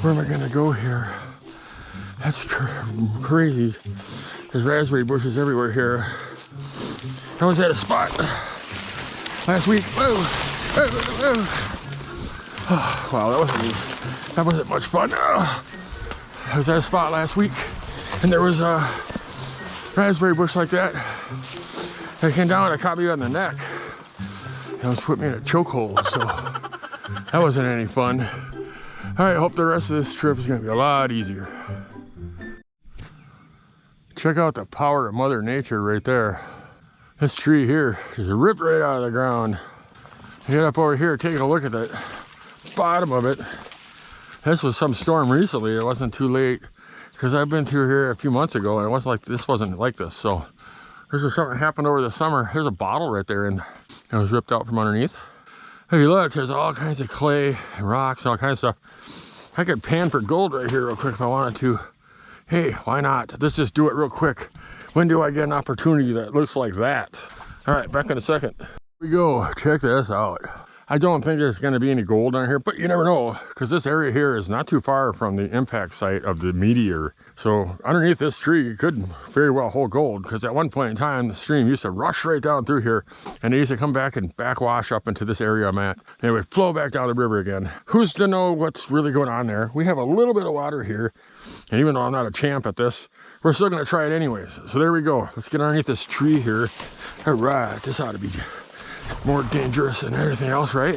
Where am I gonna go here? That's crazy. There's raspberry bushes everywhere here. I was at a spot last week. Whoa, whoa, whoa. Oh, wow, that wasn't much fun. I was at a spot last week, and there was a raspberry bush like that. They came down and caught me on the neck. It almost put me in a chokehold, so that wasn't any fun. All right, hope the rest of this trip is gonna be a lot easier. Check out the power of Mother Nature right there. This tree here is ripped right out of the ground. Get up over here, taking a look at the bottom of it. This was some storm recently. It wasn't too late because I've been through here a few months ago and it wasn't like this. So this is something that happened over the summer. There's a bottle right there and it was ripped out from underneath. If you look, there's all kinds of clay and rocks, all kinds of stuff. I could pan for gold right here real quick if I wanted to. Hey, why not? Let's just do it real quick. When do I get an opportunity that looks like that? All right, back in a second. Here we go, check this out. I don't think there's gonna be any gold on here, but you never know, because this area here is not too far from the impact site of the meteor. So underneath this tree could very well hold gold, because at one point in time, the stream used to rush right down through here, and they used to come back and backwash up into this area I'm at, and it would flow back down the river again. Who's to know what's really going on there? We have a little bit of water here, and even though I'm not a champ at this, we're still gonna try it anyways. So there we go. Let's get underneath this tree here. All right, this ought to be more dangerous than everything else, right?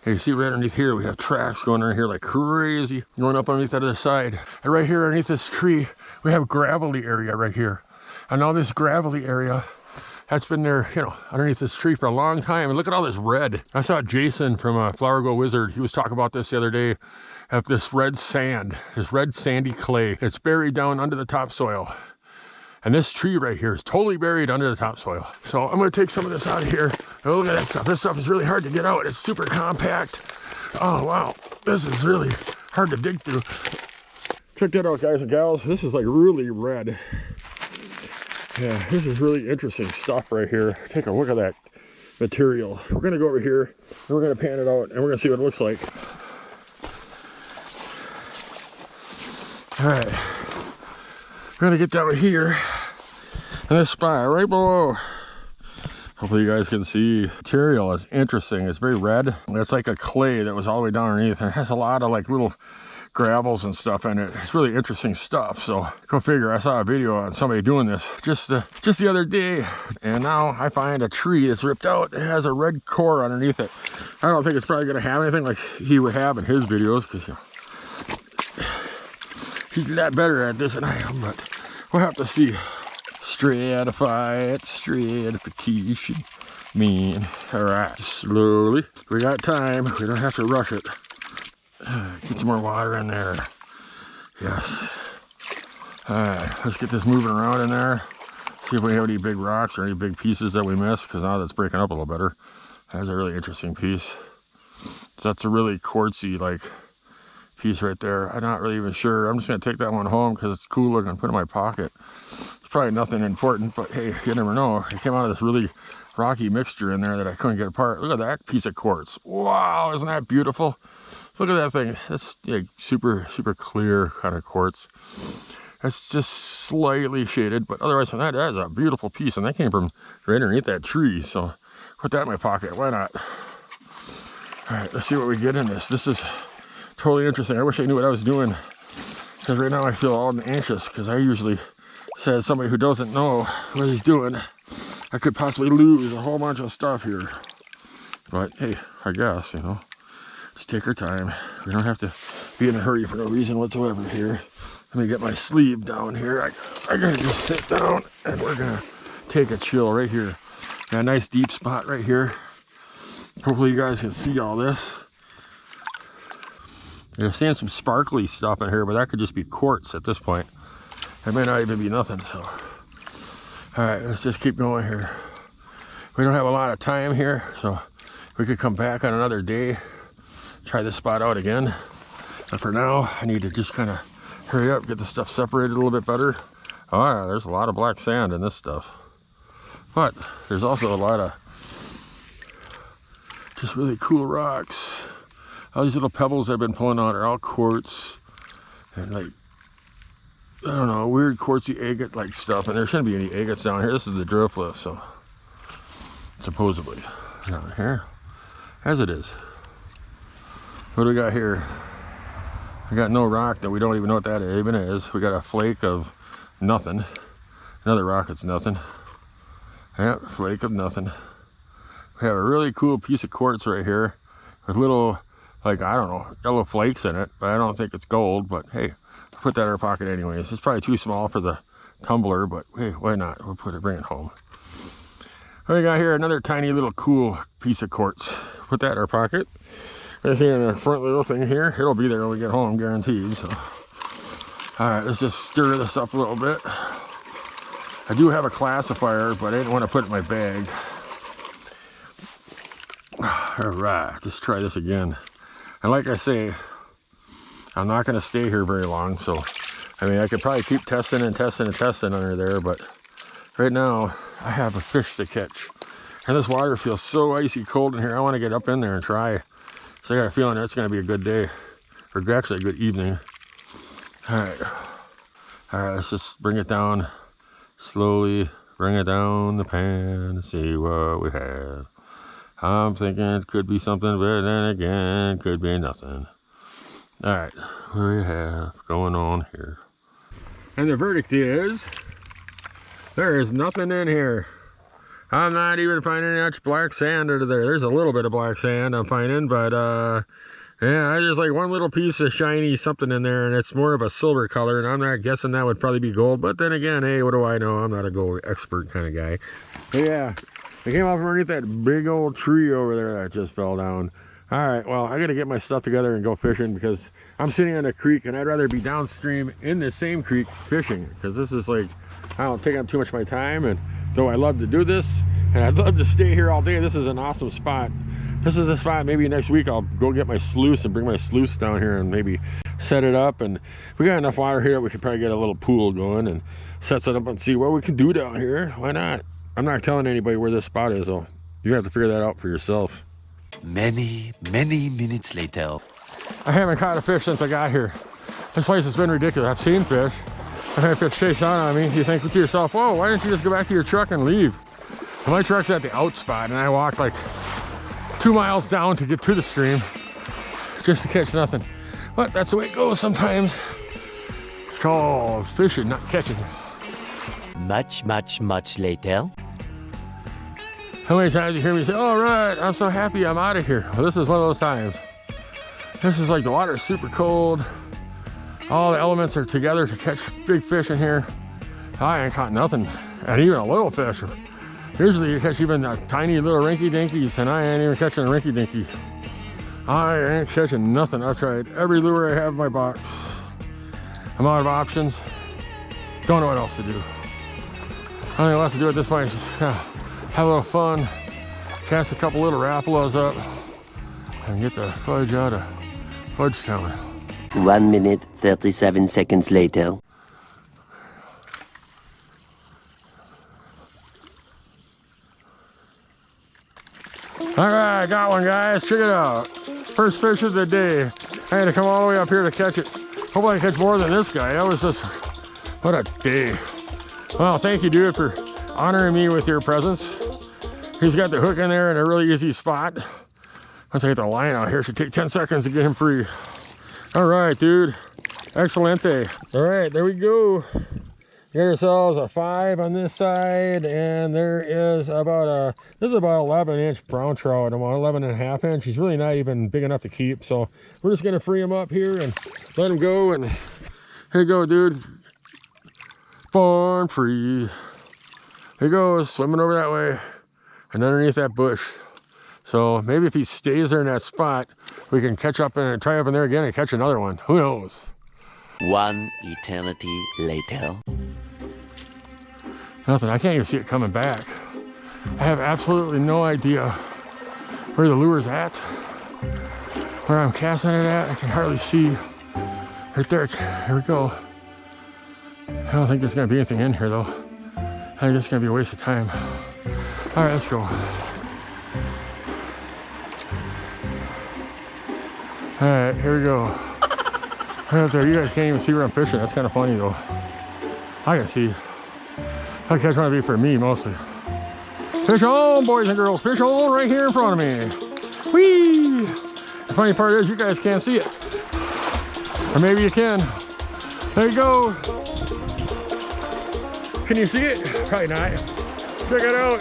Hey, you see right underneath here, we have tracks going under here like crazy, going up underneath that other side. And right here underneath this tree, we have a gravelly area right here. And all this gravelly area that's been there, you know, underneath this tree for a long time. And look at all this red. I saw Jason from Flower Go Wizard. He was talking about this the other day. Have this red sand, this red sandy clay. It's buried down under the topsoil. And this tree right here is totally buried under the topsoil. So I'm gonna take some of this out of here. Oh, look at that stuff. This stuff is really hard to get out. It's super compact. Oh, wow. This is really hard to dig through. Check that out, guys and gals. This is like really red. Yeah, this is really interesting stuff right here. Take a look at that material. We're gonna go over here and we're gonna pan it out and we're gonna see what it looks like. All right. We're gonna get down here in this spot right below. Hopefully you guys can see. Material is interesting. It's very red. It's like a clay that was all the way down underneath, and it has a lot of like little gravels and stuff in it. It's really interesting stuff. So go figure. I saw a video on somebody doing this just the other day, and now I find a tree that's ripped out. It has a red core underneath it. I don't think it's probably gonna have anything like he would have in his videos, because you know, he's a lot better at this than I am, but we'll have to see. Stratification. Man. All right, slowly. We got time. We don't have to rush it. Get some more water in there. Yes. All right, let's get this moving around in there. See if we have any big rocks or any big pieces that we missed, because now that's breaking up a little better. That's a really interesting piece. That's a really quartzy, like, piece right there. I'm not really even sure. I'm just gonna take that one home because it's cool looking. Put it in my pocket. It's probably nothing important, but hey, you never know. It came out of this really rocky mixture in there that I couldn't get apart. Look at that piece of quartz. Wow, isn't that beautiful? Look at that thing. That's like super clear kind of quartz. It's just slightly shaded, but otherwise than that, that is a beautiful piece, and that came from right underneath that tree. So put that in my pocket. Why not? All right, let's see what we get in this. This is totally interesting. I wish I knew what I was doing, because right now I feel all anxious, because I usually say as somebody who doesn't know what he's doing, I could possibly lose a whole bunch of stuff here. But hey, I guess, you know, just take our time. We don't have to be in a hurry for no reason whatsoever here. Let me get my sleeve down here. I'm gonna just sit down and we're gonna take a chill right here. Got a nice deep spot right here. Hopefully you guys can see all this. You're seeing some sparkly stuff in here, but that could just be quartz at this point. It may not even be nothing, so. All right, let's just keep going here. We don't have a lot of time here, so we could come back on another day, try this spot out again. But for now, I need to just kind of hurry up, get the stuff separated a little bit better. Oh yeah, there's a lot of black sand in this stuff. But there's also a lot of just really cool rocks. All these little pebbles I've been pulling out are all quartz and like, I don't know, weird quartzy agate like stuff. And there shouldn't be any agates down here. This is the driftless, so supposedly down here, as it is. What do we got here? We got no rock that we don't even know what that even is. We got a flake of nothing. Another rock that's nothing. Yep, flake of nothing. We have a really cool piece of quartz right here with little, like, I don't know, yellow flakes in it, but I don't think it's gold. But hey, put that in our pocket anyways. It's probably too small for the tumbler, but hey, why not? We'll bring it home. We got here another tiny little cool piece of quartz. Put that in our pocket. Right here in the front little thing here. It'll be there when we get home, guaranteed. So, all right, let's just stir this up a little bit. I do have a classifier, but I didn't want to put it in my bag. All right, let's try this again. And like I say, I'm not going to stay here very long, so I mean, I could probably keep testing and testing and testing under there, but right now I have a fish to catch. And this water feels so icy cold in here. I want to get up in there and try. So I got a feeling it's going to be a good day, or actually a good evening. All right, let's just bring it down slowly. Bring it down the pan and see what we have. I'm thinking it could be something, but then again, could be nothing. All right, what do we have going on here? And the verdict is, there is nothing in here. I'm not even finding much black sand under there. There's a little bit of black sand I'm finding, but yeah, there's like one little piece of shiny something in there, and it's more of a silver color, and I'm not guessing that would probably be gold. But then again, hey, what do I know? I'm not a gold expert kind of guy. But yeah, I came off underneath that big old tree over there that just fell down. All right, well, I gotta get my stuff together and go fishing, because I'm sitting on a creek and I'd rather be downstream in the same creek fishing, because this is like, I don't take up too much of my time. And though I love to do this and I'd love to stay here all day, this is an awesome spot. This is the spot. Maybe next week I'll go get my sluice and bring my sluice down here and maybe set it up. And we got enough water here, we could probably get a little pool going and set it up and see what we can do down here. Why not? I'm not telling anybody where this spot is, though. You have to figure that out for yourself. Many minutes later. I haven't caught a fish since I got here. This place has been ridiculous. I've seen fish. I've had fish chase down on me. You think to yourself, oh, why don't you just go back to your truck and leave? And my truck's at the out spot, and I walked like 2 miles down to get to the stream just to catch nothing. But that's the way it goes sometimes. It's called fishing, not catching. Much later. How many times you hear me say, all right, I'm so happy I'm out of here? Well, this is one of those times. This is like the water is super cold. All the elements are together to catch big fish in here. I ain't caught nothing, and even a little fish. Usually you catch even tiny little rinky-dinkies, and I ain't even catching a rinky-dinky. I ain't catching nothing. I've tried every lure I have in my box. I'm out of options. Don't know what else to do. Only left to do at this point is just have a little fun, cast a couple little rapalas up, and get the fudge out of Fudge Town. 1 minute, 37 seconds later. All right, got one, guys. Check it out. First fish of the day. I had to come all the way up here to catch it. Hopefully I catch more than this guy. That was just, what a day. Well, thank you, dude, for honoring me with your presence. He's got the hook in there in a really easy spot. Once I get the line out here, it should take 10 seconds to get him free. All right, dude. Excelente. All right, there we go. Get ourselves a 5 on this side, and there is about this is about 11-inch brown trout, about 11.5 inch. He's really not even big enough to keep, so we're just gonna free him up here and let him go. And here you go, dude. Born free. Here he goes, swimming over that way and underneath that bush. So maybe if he stays there in that spot, we can catch up and try up in there again and catch another one. Who knows? 1 eternity later. Nothing. I can't even see it coming back. I have absolutely no idea where the lure's at, where I'm casting it at. I can hardly see. Right there. Here we go. I don't think there's going to be anything in here, though. I think it's going to be a waste of time. All right, let's go. All right, here we go. Right up there, you guys can't even see where I'm fishing. That's kind of funny though. I can see. I catch one to be for me mostly. Fish on, boys and girls. Fish on right here in front of me. Whee! The funny part is you guys can't see it. Or maybe you can. There you go. Can you see it? Probably not. Check it out.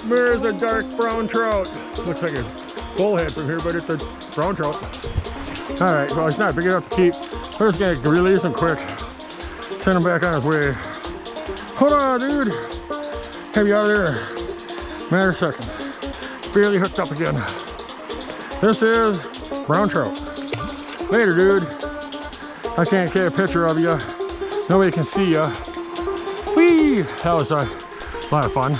There's a dark brown trout. Looks like a bullhead from here, but it's a brown trout. All right, well, it's not big enough to keep. We're just gonna release him quick. Send him back on his way. Hold on, dude. Have you out of there? Matter of seconds. Barely hooked up again. This is brown trout. Later, dude. I can't get a picture of you. Nobody can see you. Whee! That was a lot of fun.